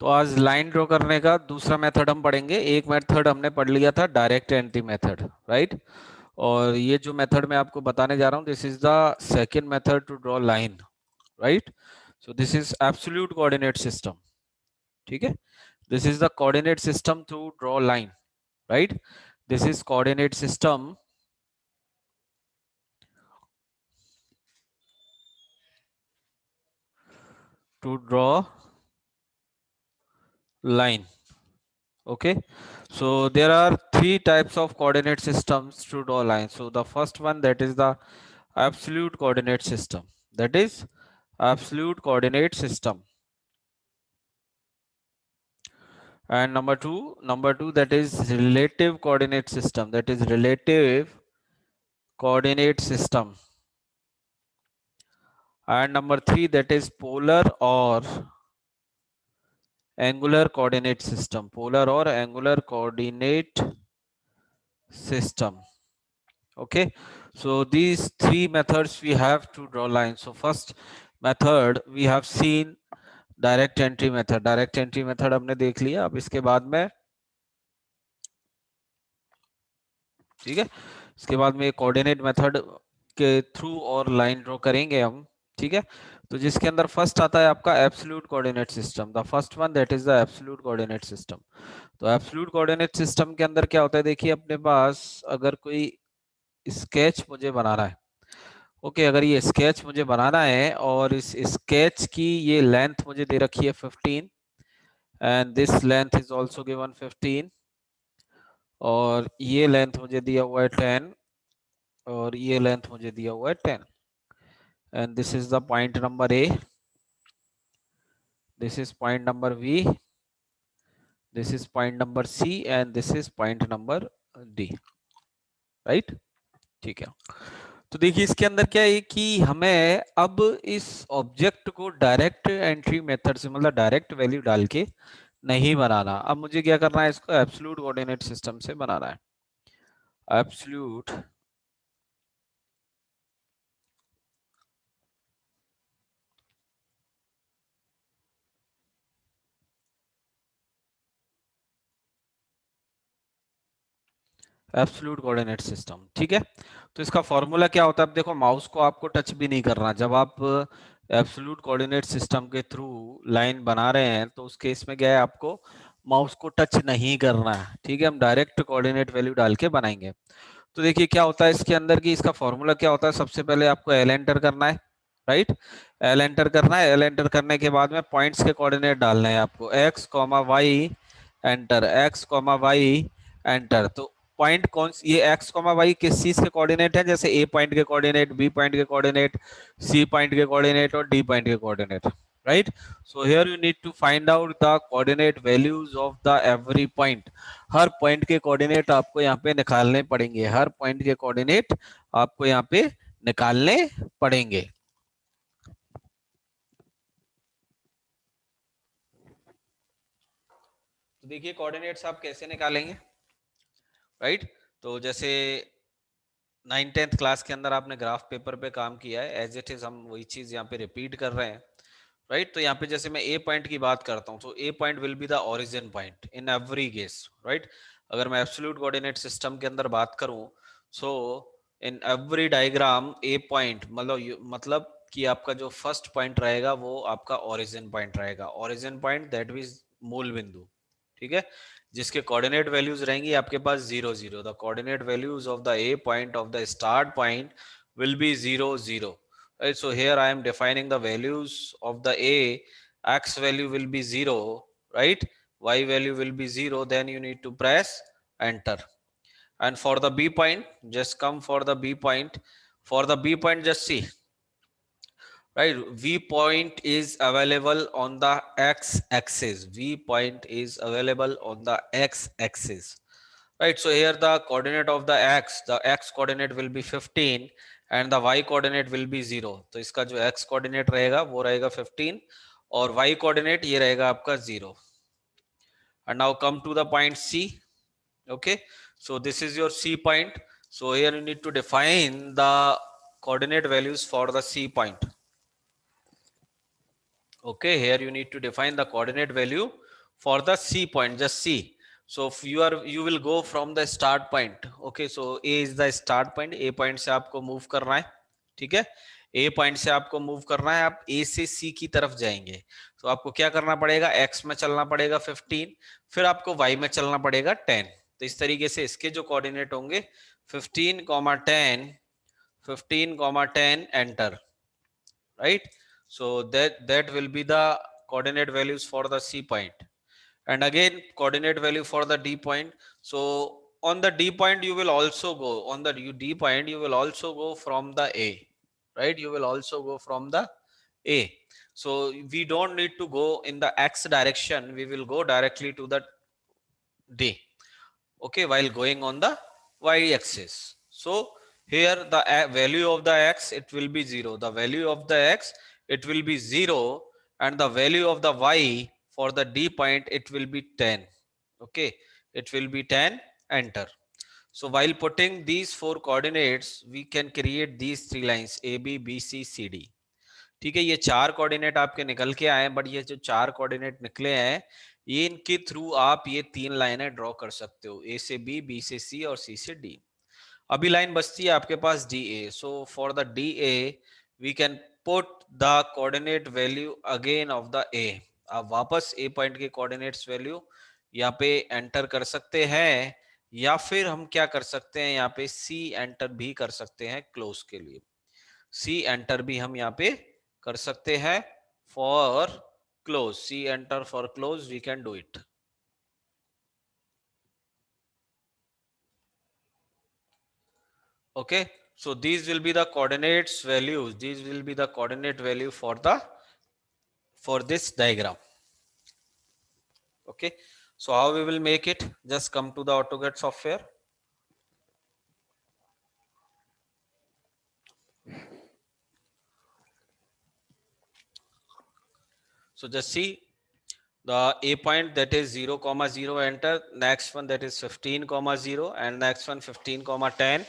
तो आज line draw करने का दूसरा मेथड हम पढ़ेंगे। एक मेथड हमने पढ़ लिया था डायरेक्ट एंट्री मेथड, राइट। और ये जो मेथड मैं आपको बताने जा रहा हूँ, this is the second method to draw line, right. So this is absolute coordinate system, ठीक है। This is the coordinate system to draw line, right. This is coordinate system to draw line. Okay, so there are three types of coordinate systems to draw line. So the first one, that is the absolute coordinate system, that is absolute coordinate system. And number two, that is relative coordinate system, that is relative coordinate system. And number three, that is polar or angular coordinate system, polar or angular coordinate system. Okay, so these three methods we have to draw lines. So first method we have seen direct entry method, direct entry method हमने देख लिया। अब इसके बाद में, ठीक है, इसके बाद में कोऑर्डिनेट मेथड के थ्रू और लाइन ड्रॉ करेंगे हम, ठीक है। तो जिसके अंदर फर्स्ट आता है आपका absolute coordinate system, the first one that is the absolute coordinate system. तो एब्सोल्यूट कोऑर्डिनेट सिस्टम के अंदर क्या होता है, देखिए अपने पास अगर कोई स्केच मुझे बनाना है, ओके, अगर ये स्केच मुझे बनाना है और इस स्केच की ये लेंथ मुझे दे रखी है 15 and this length is also given 15 और ये लेंथ मुझे दिया हुआ है 10 और ये लेंथ मुझे दिया हुआ है 10 and this is the point number A, this is point number B, this is point number C and this is point number D, right, ठीक है। तो देखिए इसके अंदर क्या है कि हमें अब इस ऑब्जेक्ट को डायरेक्ट एंट्री मेथड से, मतलब डायरेक्ट वैल्यू डाल के नहीं बनाना। अब मुझे क्या करना है, इसको एब्सोल्यूट कोऑर्डिनेट सिस्टम से बनाना है। एब्सोल्यूट एब्सोल्यूट कोऑर्डिनेट सिस्टम, ठीक है। तो इसका फॉर्मूला क्या होता है, अब देखो माउस को आपको टच भी नहीं करना जब आप एब्सोल्यूट कोऑर्डिनेट सिस्टम के थ्रू लाइन बना रहे हैं। तो उस केस में क्या है, आपको माउस को टच नहीं करना है, ठीक है। हम डायरेक्ट कोऑर्डिनेट वैल्यू डाल के बनाएंगे। तो देखिए क्या होता है इसके अंदर की, इसका फॉर्मूला क्या होता है, सबसे पहले आपको एल एंटर करना है, राइट। एल एंटर करना है, एल एंटर करने के बाद में पॉइंट्स के कोऑर्डिनेट डालने हैं आपको, x comma y enter, x comma y enter. तो पॉइंट कौन, ये एक्स कॉमा वाई किस चीज के कोऑर्डिनेट है, जैसे ए पॉइंट के कोऑर्डिनेट, बी पॉइंट के कोऑर्डिनेट, सी पॉइंट के कोऑर्डिनेट और डी पॉइंट के coordinate, right. So here you need to find out the coordinate values of the every point. हर पॉइंट के कोऑर्डिनेट आपको यहाँ पे निकालने पड़ेंगे, हर पॉइंट के कोऑर्डिनेट आपको यहाँ पे निकालने पड़ेंगे। तो देखिए कोऑर्डिनेट्स आप कैसे निकालेंगे, राइट। तो जैसे 9th-10th क्लास के अंदर आपने ग्राफ पेपर पे काम किया है, एज इट इज हम वही चीज यहाँ पे रिपीट कर रहे हैं, राइट। तो यहाँ पे जैसे मैं ए पॉइंट की बात करता हूँ, तो A point will be the origin point in every case, right. अगर मैं एब्सोल्यूट कोऑर्डिनेट सिस्टम के अंदर बात करूँ, so in every diagram A point मतलब कि आपका जो फर्स्ट पॉइंट रहेगा वो आपका ओरिजिन पॉइंट रहेगा, ओरिजिन पॉइंट दैट मींस मूल बिंदु, ठीक है, जिसके कोऑर्डिनेट वैल्यूज रहेंगी आपके पास 0 0। The coordinate values of the A point of the start point will be 0 0, right? So here I am defining the values of the a, x value will be 0, right, y value will be 0, then you need to press enter. And for the b point, just come for the b point, for the b point just see, right, v point is available on the x axis, v point is available on the x axis, right. So here the coordinate of the x coordinate will be 15 and the y coordinate will be 0. तो इसका जो x coordinate रहेगा वो रहेगा 15 और y coordinate ये रहेगा आपका 0. And now come to the point C. Okay, so this is your C point. So here you need to define the coordinate values for the C point. Okay, here you need to define the coordinate value for the C point, just see. So you will go from the start point. Okay, so A is the start point. A point से आपको move करना है, ठीक है। ए point से आपको move करना है, आप ए से सी की तरफ जाएंगे, तो आपको क्या करना पड़ेगा, एक्स में चलना पड़ेगा 15, फिर आपको वाई में चलना पड़ेगा 10। तो इस तरीके से इसके जो कोऑर्डिनेट होंगे 15, 10 enter, right? So that will be the coordinate values for the C point, and again coordinate value for the D point. So on the D point you will also go, on the D point you will also go from the A, right? You will also go from the A. So we don't need to go in the X direction, we will go directly to the D, okay, while going on the y axis. So here the value of the x, it will be 0, the value of the x, it will be 0, and the value of the y for the D point, it will be 10. Okay, it will be 10, enter. So while putting these four coordinates, we can create these three lines a b b c c d. ठीक है, ये चार coordinate आपके निकल के आए, but ये जो चार कोऑर्डिनेट निकले हैं, ये इनके थ्रू आप ये तीन लाइनें ड्रॉ कर सकते हो, ए से बी, बी से सी और सी से डी। अभी लाइन बचती है आपके पास D A. So for the D A we can put the coordinate value again of the A. आप वापस ए पॉइंट के कोऑर्डिनेट्स वैल्यू यहाँ पे एंटर कर सकते हैं, या फिर हम क्या कर सकते हैं, यहाँ पे सी एंटर भी कर सकते हैं क्लोज के लिए। सी एंटर भी हम यहाँ पे कर सकते हैं for close, C enter for close, we can do it. Okay, so these will be the coordinates values, these will be the coordinate value for the for this diagram. Okay, so how we will make it, just come to the AutoCAD software. So just see the a point, that is 0 comma 0, enter. Next one, that is 15 comma 0, and next one 15 comma 10,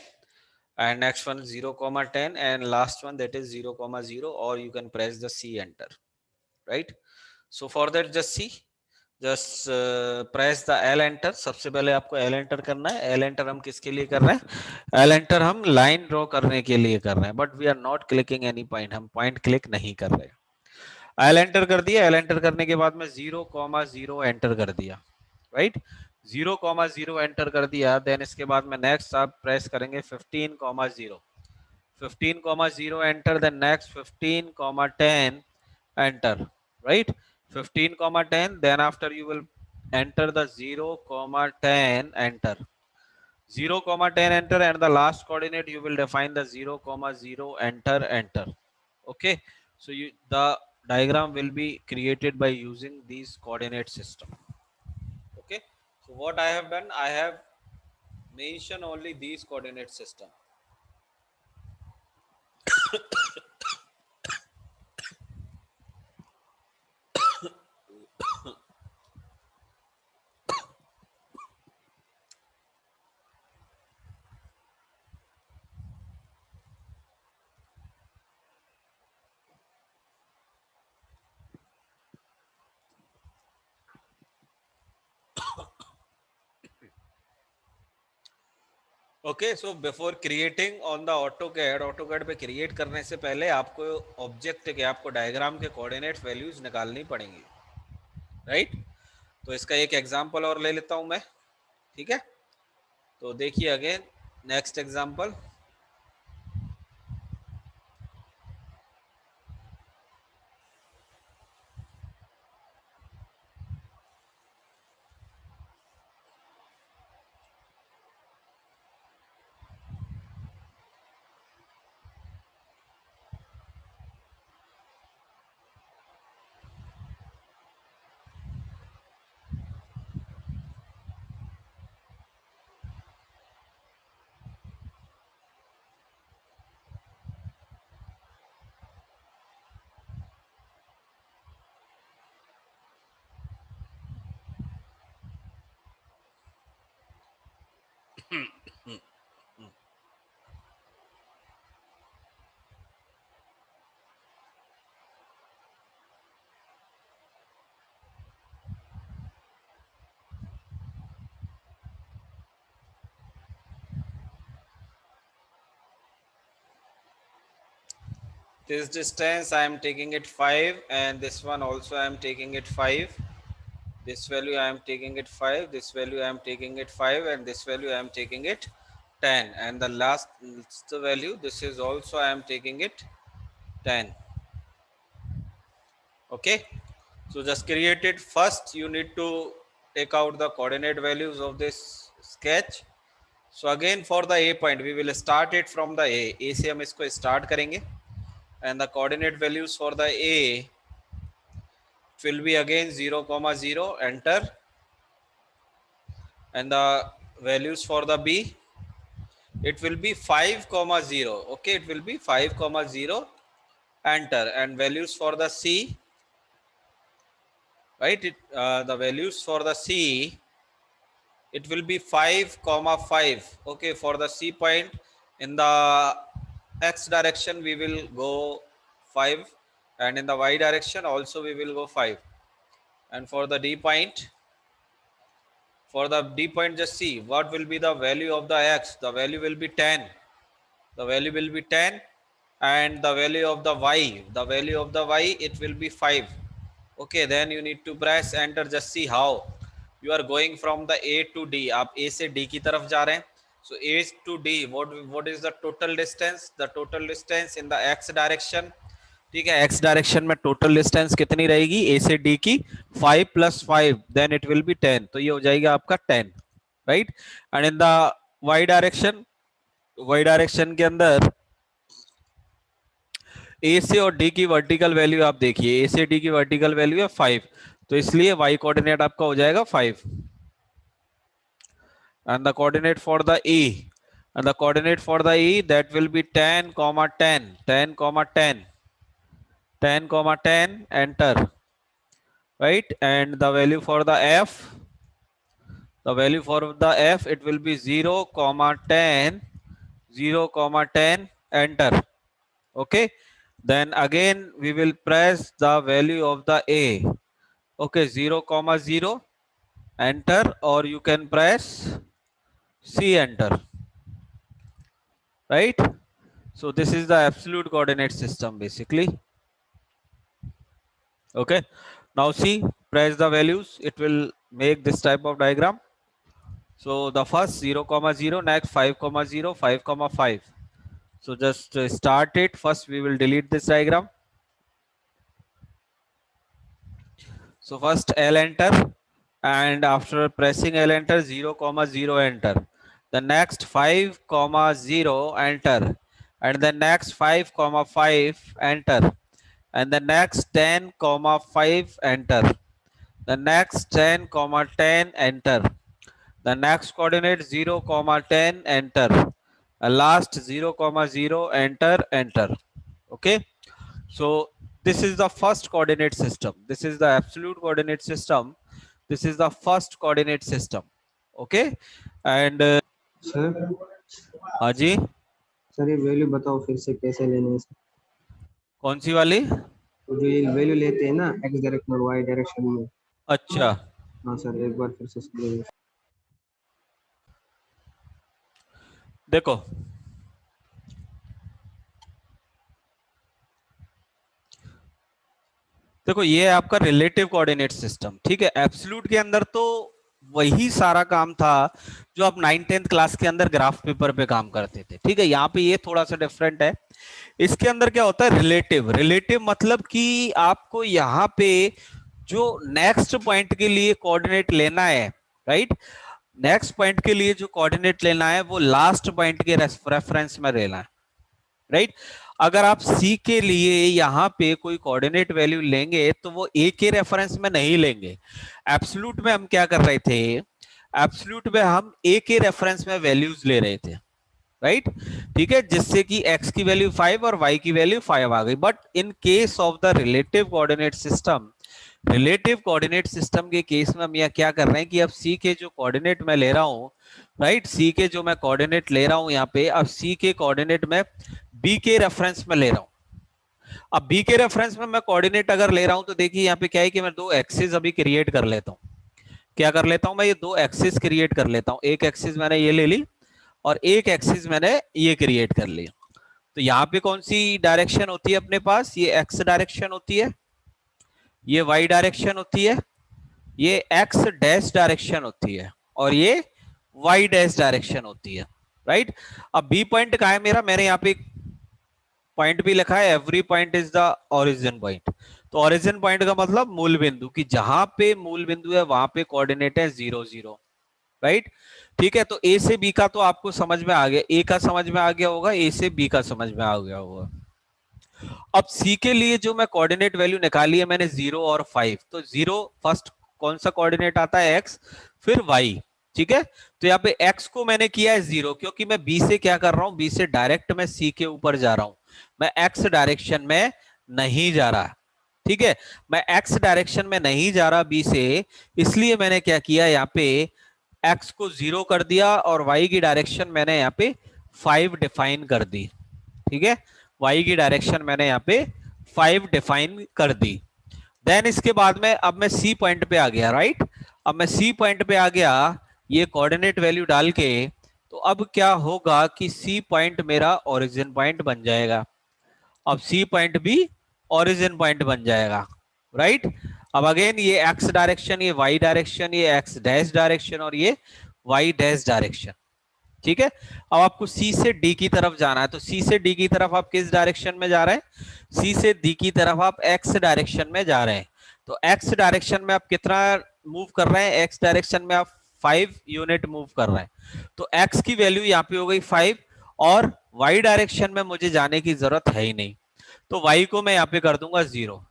and next one 0 comma 10, and last one, that is 0 comma 0, or you can press the C enter, right? So for that, just see, just press the L enter. सबसे पहले आपको L enter करना है। L enter हम किसके लिए कर रहे हैं, एल एंटर हम लाइन ड्रॉ करने के लिए कर रहे हैं, but we are not clicking any point, हम पॉइंट क्लिक नहीं कर रहे। एल एंटर कर दिया, एल एंटर करने के बाद में 0,0 एंटर कर दिया, राइट। 0,0 एंटर कर दिया, देन इसके बाद में नेक्स्ट आप प्रेस करेंगे 15,0, 15,0 enter, then next 15,10 enter, right? 15,10, then after you will enter the 0,10 enter, 0,10 enter, and the last coordinate you will define the 0,0 enter. Okay, so the diagram will be created by using these coordinate system. Okay, so what I have done, I have mentioned only these coordinate system. Okay, so before creating on the AutoCAD, AutoCAD पे create करने से पहले आपको object के, आपको diagram के coordinate values निकालनी पड़ेंगी, राइट? तो इसका एक एग्जांपल और ले लेता हूं मैं, ठीक है। तो देखिए again next example. This distance I am taking it 5, and this one also I am taking it 5. This value I am taking it 5, this value I am taking it 5, and this value I am taking it 10, and the last value, this is also I am taking it 10. Okay, so just create it. First you need to take out the coordinate values of this sketch. So again for the A point we will start it from the A से हम इसको start करेंगे, and the coordinate values for the A will be again 0,0, enter, and the values for the B, it will be 5,0. Okay, it will be 5,0, enter, and values for the C, right, the values for the C, it will be 5,5. Okay, for the C point in the X direction we will go 5, and in the Y direction also we will go 5, and for the D point, just see what will be the value of the X. The value will be 10, the value will be 10, and the value of the Y, it will be 5. Okay, then you need to press enter. Just see how you are going from the A to D. आप A से D की तरफ जा रहे हैं. So A to D, what is the total distance? The total distance in the X direction. ठीक है, X direction में टोटल डिस्टेंस कितनी रहेगी A से D की 5 + 5, देन इट विल बी 10. तो ये हो जाएगा आपका 10, right. And in the Y direction के अंदर A से और D की वर्टिकल वैल्यू आप देखिए, A से D की वर्टिकल वैल्यू है 5, तो इसलिए Y कोऑर्डिनेट आपका हो जाएगा 5. And the coordinate for the E, and the coordinate for the E, that will be 10, 10, 10, 10, 10, 10, enter, right. And the value for the F, it will be 0, 10, 0, 10, enter. Okay, then again we will press the value of the A. Okay, 0, 0, enter, or you can press C, enter, right. So this is the absolute coordinate system basically. Okay, now see, press the values, it will make this type of diagram. So the first 0, 0, next 5, 0, 5, 5. So just start it. First we will delete this diagram. So first L, enter, and after pressing L, enter, 0, 0, enter. The next 5, 0, enter, and the next 5, 5, enter, and the next 10, 5, enter, the next 10, 10, enter, the next coordinate 0, 10, enter, last 0, 0, enter, enter. Okay, so this is the first coordinate system. This is the absolute coordinate system. This is the first coordinate system. Okay, and sir हाँ जी, sir ये value बताओ फिर से कैसे लेने हैं. कौन सी वाली? तो जो ये वैल्यू लेते हैं ना एक्स डायरेक्शन और वाई डायरेक्शन में. अच्छा, हाँ सर एक बार फिर से समझाइए. देखो देखो ये है आपका रिलेटिव कोऑर्डिनेट सिस्टम. ठीक है, एब्सोल्यूट के अंदर तो वही सारा काम था जो आप 9th 10th क्लास के अंदर ग्राफ पेपर पे काम करते थे. ठीक है, यहाँ पे ये थोड़ा सा डिफरेंट है. इसके अंदर क्या होता है, रिलेटिव मतलब कि आपको यहाँ पे जो नेक्स्ट पॉइंट के लिए कोऑर्डिनेट लेना है, राइट, नेक्स्ट पॉइंट के लिए जो कोऑर्डिनेट लेना है वो लास्ट पॉइंट के रेफरेंस में लेना है, राइट. अगर आप सी के लिए यहाँ पे कोई कोऑर्डिनेट वैल्यू लेंगे तो वो ए के रेफरेंस में नहीं लेंगे. एब्सोल्यूट में हम क्या कर रहे थे, एब्सोल्यूट में हम ए के रेफरेंस में वैल्यूज ले रहे थे, राइट. ठीक है, जिससे कि x की वैल्यू 5 और y की वैल्यू 5 आ गई. But in case of the relative coordinate system के केस में हम यह क्या कर रहे हैं कि अब c के जो कोऑर्डिनेट मैं ले रहा हूं, राइट, c के जो मैं कोऑर्डिनेट ले रहा हूं यहाँ पे, अब c के कोऑर्डिनेट में b के रेफरेंस में ले रहा हूं. अब b के रेफरेंस में मैं कोऑर्डिनेट अगर ले रहा हूं तो देखिए यहाँ पे क्या है कि मैं दो एक्सिस अभी क्रिएट कर लेता हूं. क्या कर लेता हूं मैं, ये दो एक्सिस क्रिएट कर लेता हूं. एक एक्सिस मैंने ये ले ली और एक एक्सिस मैंने ये क्रिएट कर लिया. तो यहाँ पे कौन सी डायरेक्शन होती है अपने पास, ये एक्स डायरेक्शन होती है, ये वाई डायरेक्शन होती है, ये एक्स डैश डायरेक्शन होती है, और ये वाई डैश डायरेक्शन होती है, राइट। अब बी पॉइंट कहाँ है मेरा, मैंने यहाँ पे पॉइंट भी लिखा है, every point is the origin point. तो ओरिजिन पॉइंट का मतलब मूल बिंदु, कि जहां पे मूल बिंदु है वहां पे कोऑर्डिनेट है 0 0, राइट। ठीक है, तो ए से बी का तो आपको समझ में आ गया, ए का समझ में आ गया होगा, ए से बी का समझ में आ गया होगा। अब सी के लिए जो मैं कोऑर्डिनेट वैल्यू निकाली है मैंने 0 और 5, तो 0 फर्स्ट कौन सा कोऑर्डिनेट आता है, एक्स, फिर वाई, ठीक है। तो यहाँ पे एक्स को मैंने किया है 0, क्योंकि मैं बी से क्या कर रहा हूं, बी से डायरेक्ट मैं सी के ऊपर जा रहा हूं, मैं एक्स डायरेक्शन में नहीं जा रहा, ठीक है। मैं एक्स डायरेक्शन में नहीं जा रहा बी से, इसलिए मैंने क्या किया, यहाँ पे एक्स को 0 कर दिया, और वाई की डायरेक्शन मैंने यहाँ पे 5 डिफाइन कर दी, ठीक है। वाई की डायरेक्शन मैंने यहाँ पे 5 डिफाइन कर दी। देन इसके बाद में अब मैं सी पॉइंट पे आ गया, राइट। अब मैं सी पॉइंट पे आ गया, ये कोऑर्डिनेट वैल्यू डाल के, तो अब क्या होगा कि सी पॉइंट मेरा ओरिजिन पॉइंट बन जाएगा। अब सी पॉइंट भी ओरिजिन पॉइंट बन जाएगा, राइट। अब अगेन ये एक्स डायरेक्शन, ये वाई डायरेक्शन, ये एक्स डैश डायरेक्शन, और ये वाई डैश डायरेक्शन, ठीक है। अब आपको सी से डी की तरफ जाना है, तो सी से डी की तरफ आप किस डायरेक्शन में जा रहे हैं, सी से डी की तरफ आप एक्स डायरेक्शन में जा रहे हैं। तो एक्स डायरेक्शन में आप कितना मूव कर रहे हैं, एक्स डायरेक्शन में आप 5 यूनिट मूव कर रहे हैं, तो एक्स की वैल्यू यहाँ पे हो गई 5, और वाई डायरेक्शन में मुझे जाने की जरूरत है ही नहीं, तो वाई को मैं यहाँ पे कर दूंगा 0,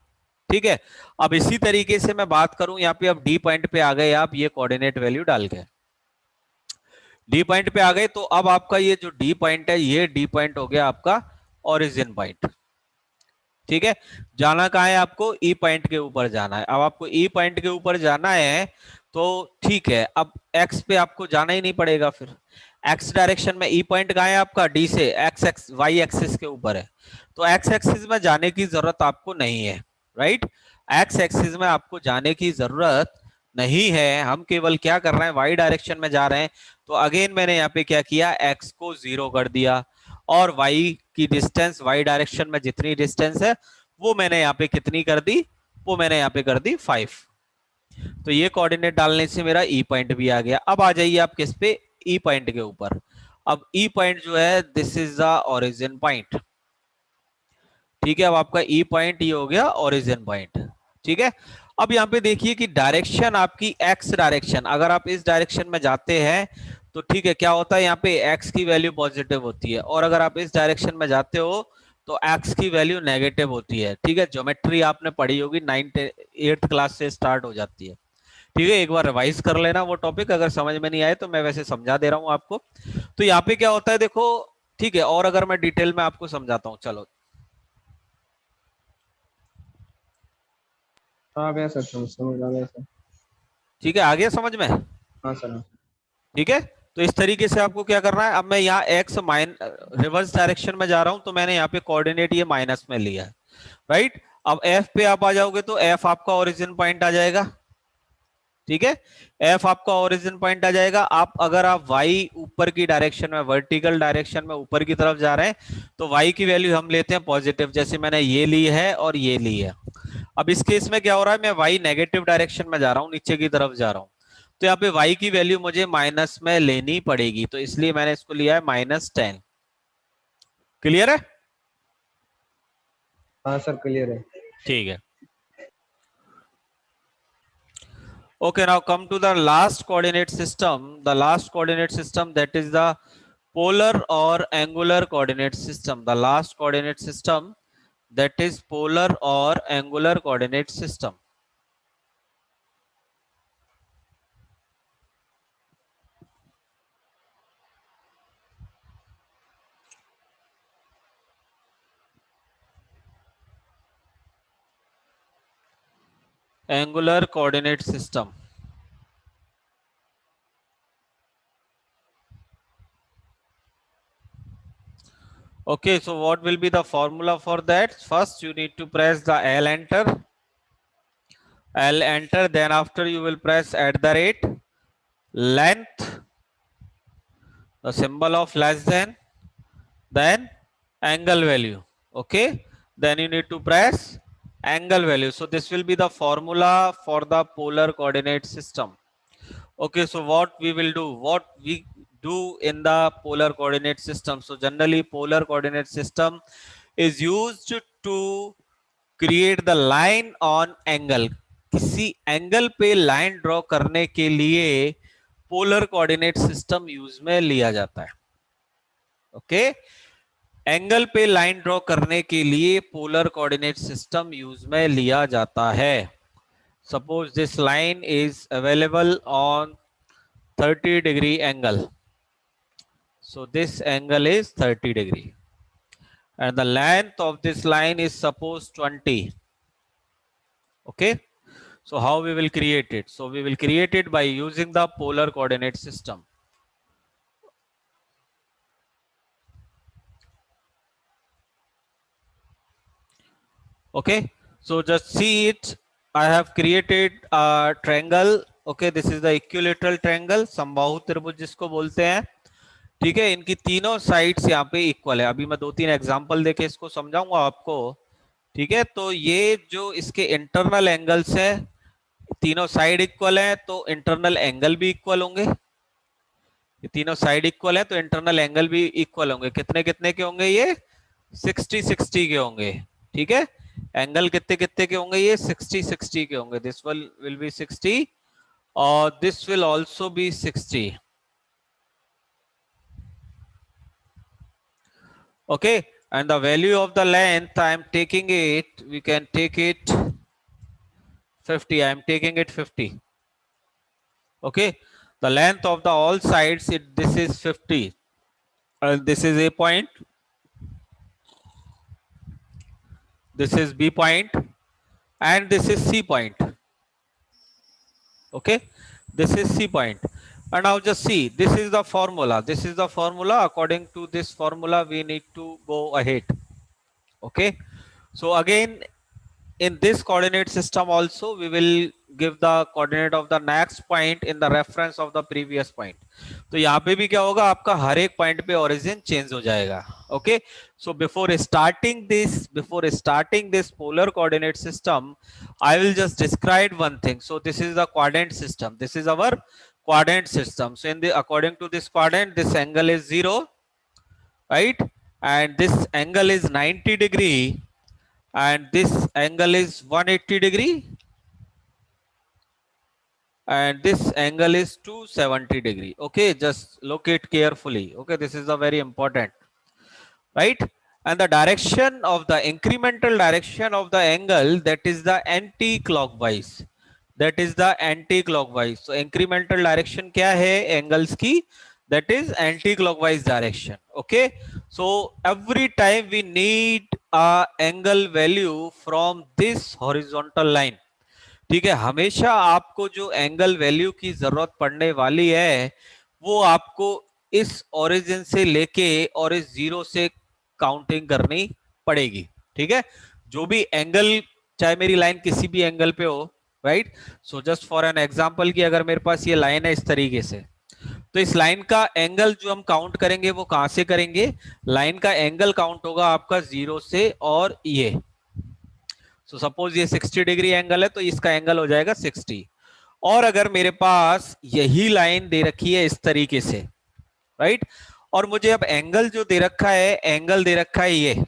ठीक है। अब इसी तरीके से मैं बात करूं, यहाँ पे अब डी पॉइंट पे आ गए आप, ये कोऑर्डिनेट वैल्यू डाल के डी पॉइंट पे आ गए, तो अब आपका ये जो डी पॉइंट है, ये डी पॉइंट हो गया आपका ओरिजिन पॉइंट, ठीक है। जाना कहाँ है आपको, ई पॉइंट के ऊपर जाना है। अब आपको ई पॉइंट के ऊपर जाना है, तो ठीक है, अब एक्स पे आपको जाना ही नहीं पड़ेगा, फिर एक्स डायरेक्शन में ई पॉइंट कहाँ है आपका, डी से एक्स एक्स वाई एक्सिस के ऊपर है, तो एक्स एक्सिस में जाने की जरूरत आपको नहीं है, राइट। एक्स एक्सिस में आपको जाने की जरूरत नहीं है, हम केवल क्या कर रहे हैं, वाई डायरेक्शन में जा रहे हैं। तो अगेन मैंने यहाँ पे क्या किया, एक्स को 0 कर दिया, और वाई की डिस्टेंस, वाई डायरेक्शन में जितनी डिस्टेंस है वो मैंने यहाँ पे कितनी कर दी, वो मैंने यहाँ पे कर दी 5। तो ये कोऑर्डिनेट डालने से मेरा ई पॉइंट भी आ गया। अब आ जाइए आप किस पे, ई पॉइंट के ऊपर। अब ई पॉइंट जो है, this is the origin point, ठीक है। अब आपका ई पॉइंट ये हो गया ओरिजिन पॉइंट, ठीक है। अब यहाँ पे देखिए कि डायरेक्शन आपकी एक्स डायरेक्शन, अगर आप इस डायरेक्शन में जाते हैं तो ठीक है, क्या होता है यहाँ पे एक्स की वैल्यू पॉजिटिव होती है, और अगर आप इस डायरेक्शन में जाते हो तो एक्स की वैल्यू नेगेटिव होती है, ठीक है। ज्योमेट्री आपने पढ़ी होगी, 8th क्लास से स्टार्ट हो जाती है, ठीक है। एक बार रिवाइज कर लेना वो टॉपिक, अगर समझ में नहीं आए तो मैं वैसे समझा दे रहा हूँ आपको। तो यहाँ पे क्या होता है देखो, ठीक है, और अगर मैं डिटेल में आपको समझाता हूँ, चलो। हाँ गया सर, समझ आ गया सर। ठीक है, आ गया समझ में, हाँ सर। ठीक है। तो इस तरीके से आपको क्या करना है, अब मैं यहाँ एक्स रिवर्स डायरेक्शन में जा रहा हूं, तो मैंने यहाँ पे कोऑर्डिनेट ये माइनस में लिया है, राइट। अब एफ पे आप आ जाओगे तो एफ आपका ओरिजिन पॉइंट आ जाएगा, ठीक है। एफ आपका ओरिजिन पॉइंट आ जाएगा। आप अगर आप वाई ऊपर की डायरेक्शन में, वर्टिकल डायरेक्शन में ऊपर की तरफ जा रहे हैं, तो वाई की वैल्यू हम लेते हैं पॉजिटिव, जैसे मैंने ये ली है और ये ली है। अब इस केस में क्या हो रहा है, मैं वाई नेगेटिव डायरेक्शन में जा रहा हूँ, नीचे की तरफ जा रहा हूँ, तो यहाँ पे y की वैल्यू मुझे माइनस में लेनी पड़ेगी, तो इसलिए मैंने इसको लिया है -10। क्लियर है, हाँ सर क्लियर है। ठीक है। Okay, now come to the last coordinate system, the last coordinate system, that is the polar or angular coordinate system, the last coordinate system, that is polar or angular coordinate system. Angular coordinate system. Okay, so what will be the formula for that? First you need to press the L enter, then after you will press @ length, the symbol of less than, then angle value. Okay, then you need to press angle value. So this will be the formula for the polar coordinate system. Okay, so what we will do, what we do in the polar coordinate system. So generally polar coordinate system is used to create the line on angle. किसी angle पे line draw करने के लिए polar coordinate system use में लिया जाता है. Okay, angle पे लाइन ड्रॉ करने के लिए पोलर कोऑर्डिनेट सिस्टम यूज में लिया जाता है. Suppose this line is available on 30-degree angle. So this angle is 30 degree and the length of this line is suppose 20. Okay, so how we will create it? So we will create it by using the polar coordinate system. Okay, so just see it. I have created a triangle. Okay, this is the equilateral triangle, समबाहु त्रिभुज जिसको बोलते हैं. ठीक है, इनकी तीनों sides यहाँ पे इक्वल है. अभी मैं 2-3 एग्जांपल देके इसको समझाऊंगा आपको. ठीक है, तो ये जो इसके इंटरनल एंगल्स है, तीनों साइड इक्वल है तो इंटरनल एंगल भी इक्वल होंगे. ये तीनों साइड इक्वल है तो इंटरनल एंगल भी इक्वल होंगे. कितने कितने के होंगे ये? 60-60 के होंगे. ठीक है, एंगल कितने कितने के होंगे? ये 60-60 के होंगे. दिस विल बी 60 और this will also be 60. Okay, and the value of the length I am taking it, we can take it 50. I am taking it 50. Okay, the length of the all sides, this is 50 and this is A point, this is B point and this is C point. Okay, this is C point. And now just see, this is the formula. This is the formula. According to this formula we need to go ahead. Okay, so again in this coordinate system also we will give the coordinate of the next point in the reference of the previous point. तो यहाँ पे भी क्या होगा, आपका हर एक point पे origin change हो जाएगा. Okay, so before starting this polar coordinate system, I will just describe one thing. So this is the quadrant system. This is our quadrant system. So in the according to this quadrant, this angle is 0, right? And this angle is 90 degree. And this angle is 180 degree and this angle is 270 degree. Okay, just look it carefully. Okay, this is a very important, right? And the direction of the incremental direction of the angle, that is the anti-clockwise. That is the anti-clockwise. So incremental direction क्या है angles की? That is anti-clockwise direction. Okay, so every time we need a angle value from this horizontal line. ठीक है, हमेशा आपको जो angle value की जरूरत पड़ने वाली है वो आपको इस ओरिजिन से लेके और इस जीरो से काउंटिंग करनी पड़ेगी. ठीक है, जो भी एंगल, चाहे मेरी लाइन किसी भी एंगल पे हो, right? So just for an example कि अगर मेरे पास ये लाइन है इस तरीके से, तो इस लाइन का एंगल जो हम काउंट करेंगे वो कहां से करेंगे? लाइन का एंगल काउंट होगा आपका 0 से और ये. सो सपोज ये 60 डिग्री एंगल है तो इसका एंगल हो जाएगा 60. और अगर मेरे पास यही लाइन दे रखी है इस तरीके से, राइट? और मुझे अब एंगल जो दे रखा है, एंगल दे रखा है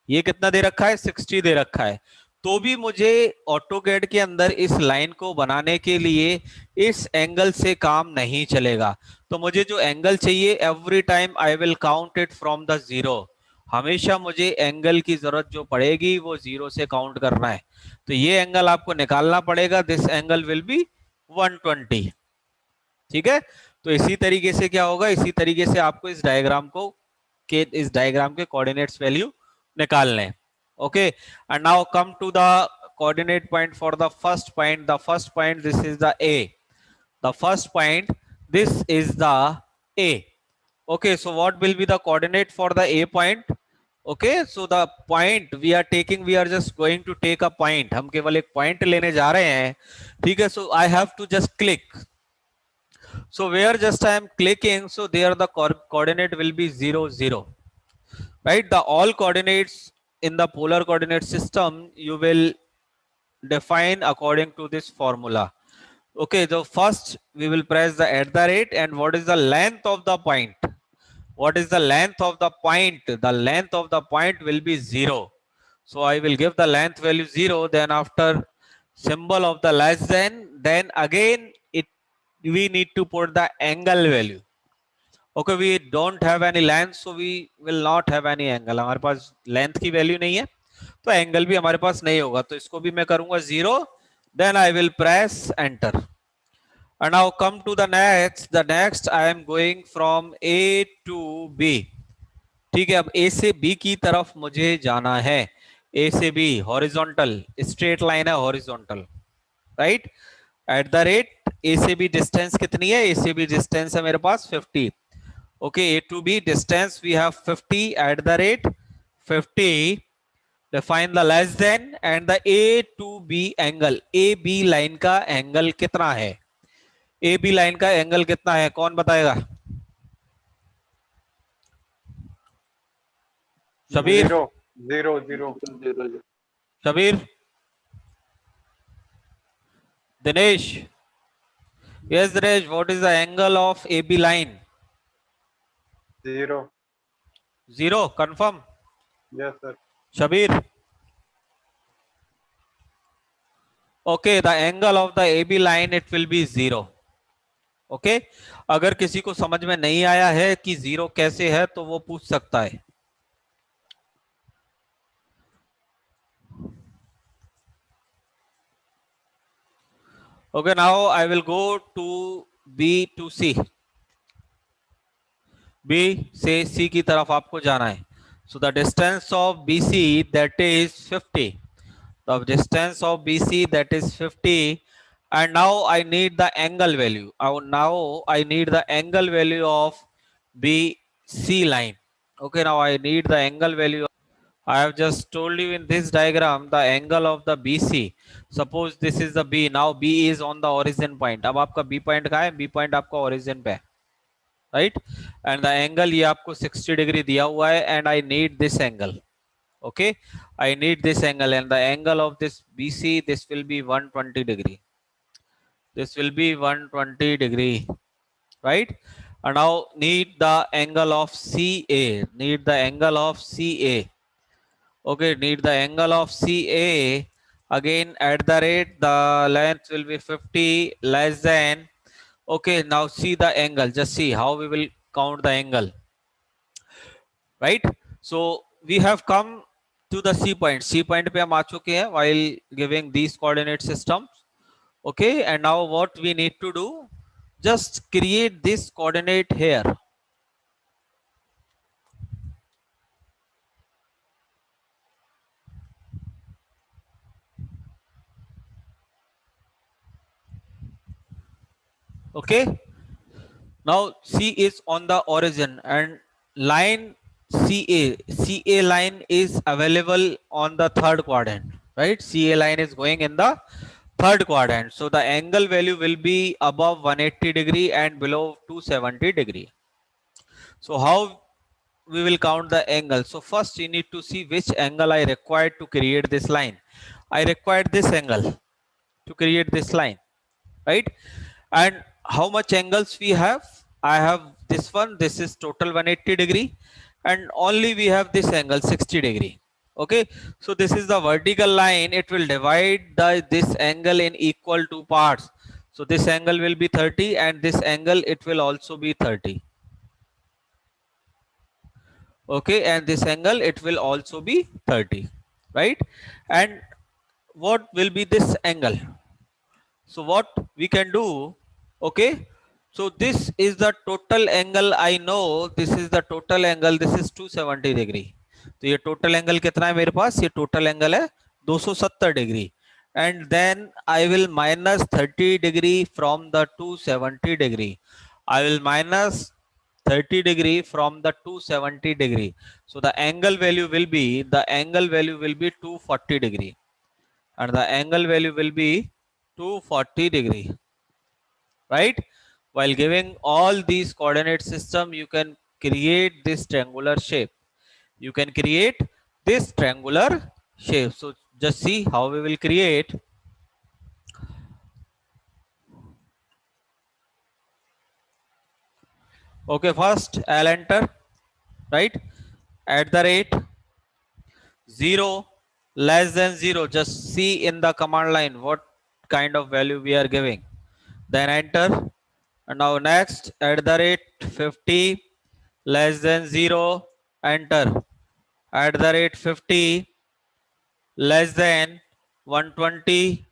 ये कितना दे रखा है? 60 दे रखा है. तो भी मुझे ऑटोकैड के अंदर इस लाइन को बनाने के लिए इस एंगल से काम नहीं चलेगा. तो मुझे जो एंगल चाहिए, every time I will count it from the zero. हमेशा मुझे एंगल की जरूरत जो पड़ेगी वो जीरो से काउंट करना है. तो ये एंगल आपको निकालना पड़ेगा. This angle will be 120. ठीक है, तो इसी तरीके से क्या होगा, इसी तरीके से आपको इस डायग्राम के कोऑर्डिनेट्स वैल्यू निकालने हैं. Okay, and now come to the coordinate point for the first point. The first point, this is the A. The first point, this is the A. Okay, so what will be the coordinate for the A point? Okay, so the point we are taking, we are just going to take a point. हम केवल एक point लेने जा रहे हैं. ठीक है, so I have to just click. So where just I am clicking, so there the coordinate will be 0, 0. right? The all coordinates in the polar coordinate system you will define according to this formula. Okay, so first we will press the at the rate, and what is the length of the point? What is the length of the point? The length of the point will be 0. So I will give the length value 0, then after symbol of the less than, then again it we need to put the angle value. Okay, we don't have any length, so we will not have any angle. हमारे पास length की value नहीं है, तो angle भी हमारे पास नहीं होगा, तो इसको भी मैं करूंगा 0. Then I will press enter. And now come to the next. The next I am going from A to B. ठीक है, अब A से B की तरफ मुझे जाना है. A से B horizontal, straight line है horizontal, right? At the rate A से B distance कितनी है? A से B distance है मेरे पास 50. Okay, A to B distance we have 50 at the rate 50. Define the less than and the A to B angle. AB line का angle कितना है? AB line का angle कितना है? कौन बताएगा? Shabir? Zero. Shabir? Dinesh? Yes, Dinesh. What is the angle of AB line? Zero. 0. Confirm. Yes sir. Shabir? Okay, the angle of the AB line it will be 0. Okay, अगर किसी को समझ में नहीं आया है कि 0 कैसे है तो वो पूछ सकता है. Okay, now I will go to B to C. B से C की तरफ आपको जाना है. So the distance of BC that is 50. The distance of BC that is 50, and now I need the angle value. Now I need the angle value of BC line. Okay, now I need the angle value. I have just told you in this diagram the angle of the BC. Suppose this is the B. Now B is on the origin point. अब आपका B point कहाँ है? B point आपका origin पे है, right? And the angle ये आपको 60 degree दिया हुआ है, and I need this angle. Okay, I need this angle, and the angle of this BC, this will be 120 degree. This will be 120 degree, right? And now need the angle of CA. Need the angle of CA. Okay, need the angle of CA. Again, at the rate, the length will be 50 less than. Okay, now see the angle. Just see how we will count the angle, right? So we have come to the C point. C point पे हम आ चुके हैं while giving these coordinate systems. Okay, and now what we need to do? Just create this coordinate here. Okay, now C is on the origin, and line CA line is available on the third quadrant, right? CA line is going in the third quadrant, so the angle value will be above 180 degree and below 270 degree. So how we will count the angle? So first you need to see which angle I required to create this line. I required this angle to create this line, right? And how much angles we have? I have this one. This is total 180 degree, and only we have this angle 60 degree. Okay, so this is the vertical line. It will divide this angle in equal two parts. So this angle will be 30, and this angle it will also be 30. Okay, and this angle it will also be 30, right? And what will be this angle? So what we can do? Okay, so this is the total angle. I know this is the total angle. This is 270 degree. तो ये total angle कितना है मेरे पास? ये total angle है 270 degree. And then I will minus 30 degree from the 270 degree. I will minus 30 degree from the 270 degree. So the angle value will be 240 degree, and the angle value will be 240 degree, right? While giving all these coordinate system, you can create this triangular shape. you can create this triangular shape. So just see how we will create. Okay, first I'll enter, right? At the rate 0 less than 0. Just see in the command line what kind of value we are giving. Then enter. And now next at the rate 50 less than 0. Enter. At the rate 50 less than 120.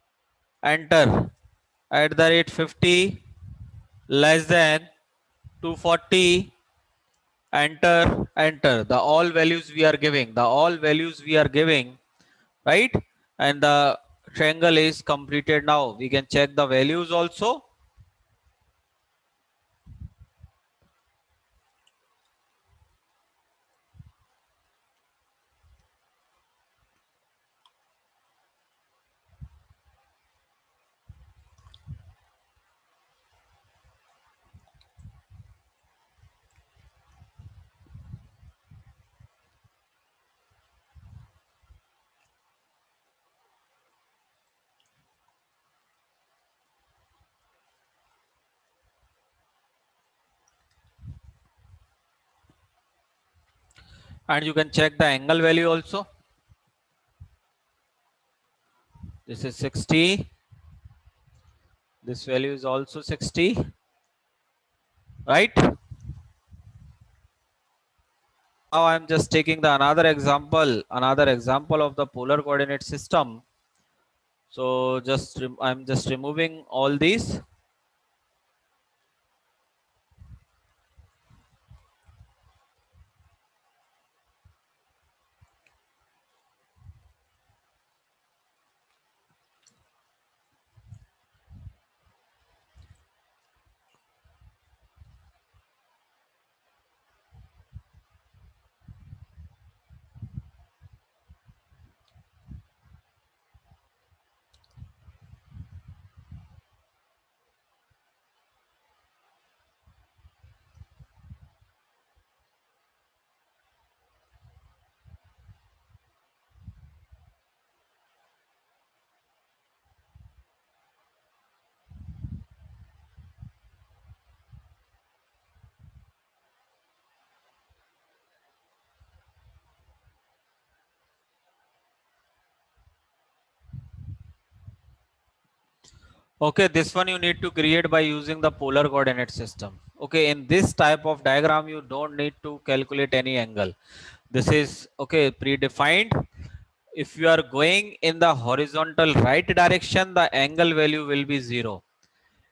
Enter. At the rate 50 less than 240. Enter. Enter. The all values we are giving. The all values we are giving, right? And the triangle is completed now. We can check the values also. And you can check the angle value also. This is 60. This value is also 60, right? Now I'm just taking the another example of the polar coordinate system. So I'm just removing all these. Okay, this one you need to create by using the polar coordinate system. Okay, in this type of diagram, you don't need to calculate any angle. This is okay predefined. If you are going in the horizontal right direction, the angle value will be 0.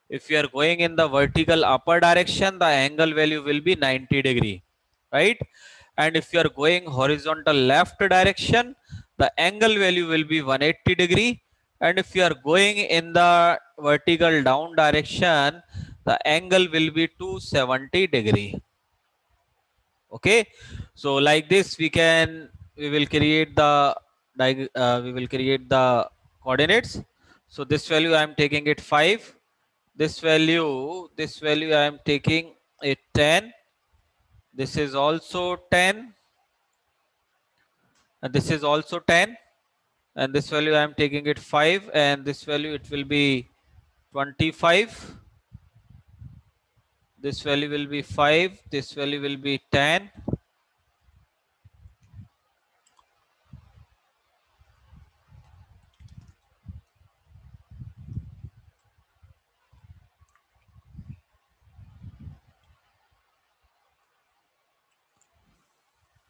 If you are going in the vertical upper direction, the angle value will be 90 degree, right? And if you are going horizontal left direction, the angle value will be 180 degree. And if you are going in the vertical down direction, the angle will be 270 degree. Okay, so like this we will create the coordinates. So this value I am taking it 5. This value I am taking it 10. This is also 10, and this is also 10, and this value I am taking it 5, and this value it will be 25. This value will be 5. This value will be 10.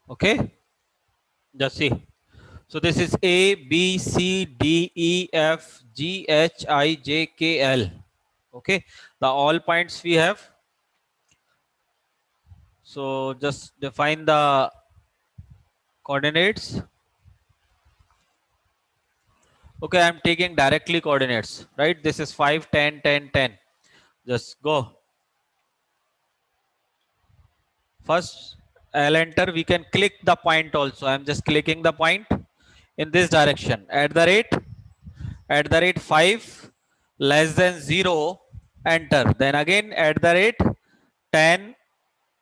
Okay, just see. So this is A, B, C, D, E, F, G, H, I, J, K, L. Okay, the all points we have. So just define the coordinates. Okay, I'm taking directly coordinates, right? This is 5, 10, 10, 10. Just go. First, I'll enter. We can click the point also. I'm just clicking the point in this direction. At the rate 5 less than 0, enter. Then again at the rate 10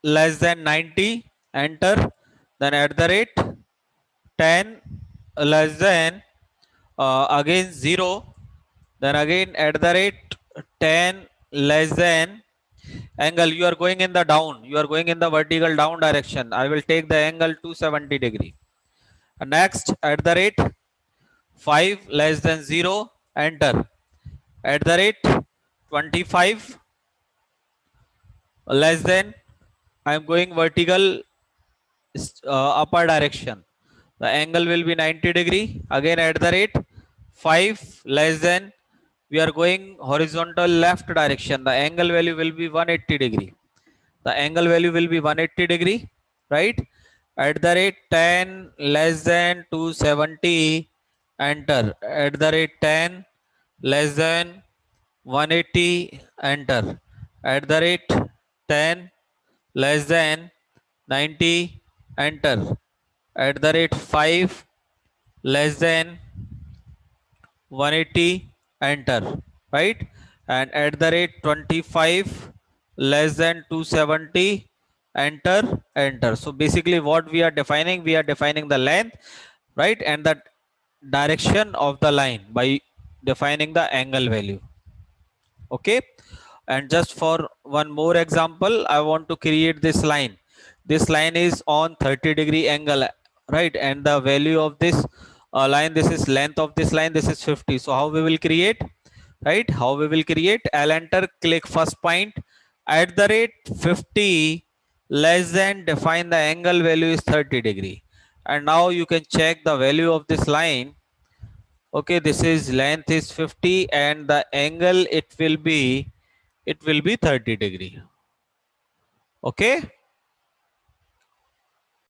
less than 90, enter. then at the rate 10 less than again 0, then again at the rate 10 less than angle, you are going in the down, you are going in the vertical down direction. I will take the angle 270 degree. And next at the rate 5 less than 0, enter. At the rate 25 less than, I am going vertical upper direction. The angle will be 90 degree. Again at the rate 5 less than, we are going horizontal left direction. The angle value will be 180 degree. The angle value will be 180 degree, right? At the rate 10 less than 270, enter. At the rate 10 less than 180, enter. At the rate 10 less than 90, enter. At the rate 5 less than 180, enter, right? And at the rate 25 less than 270, enter. So basically what we are defining, we are defining the length, right, and the direction of the line by defining the angle value. Okay, and just for one more example, I want to create this line. This line is on 30 degree angle, right? And the value of this line, this is length of this line, this is 50. So how we will create, right? How we will create? I'll enter, click first point at the rate 50 less than, define the angle value is 30 degree. And now you can check the value of this line. Okay, this is length is 50 and the angle it will be 30 degree. Okay,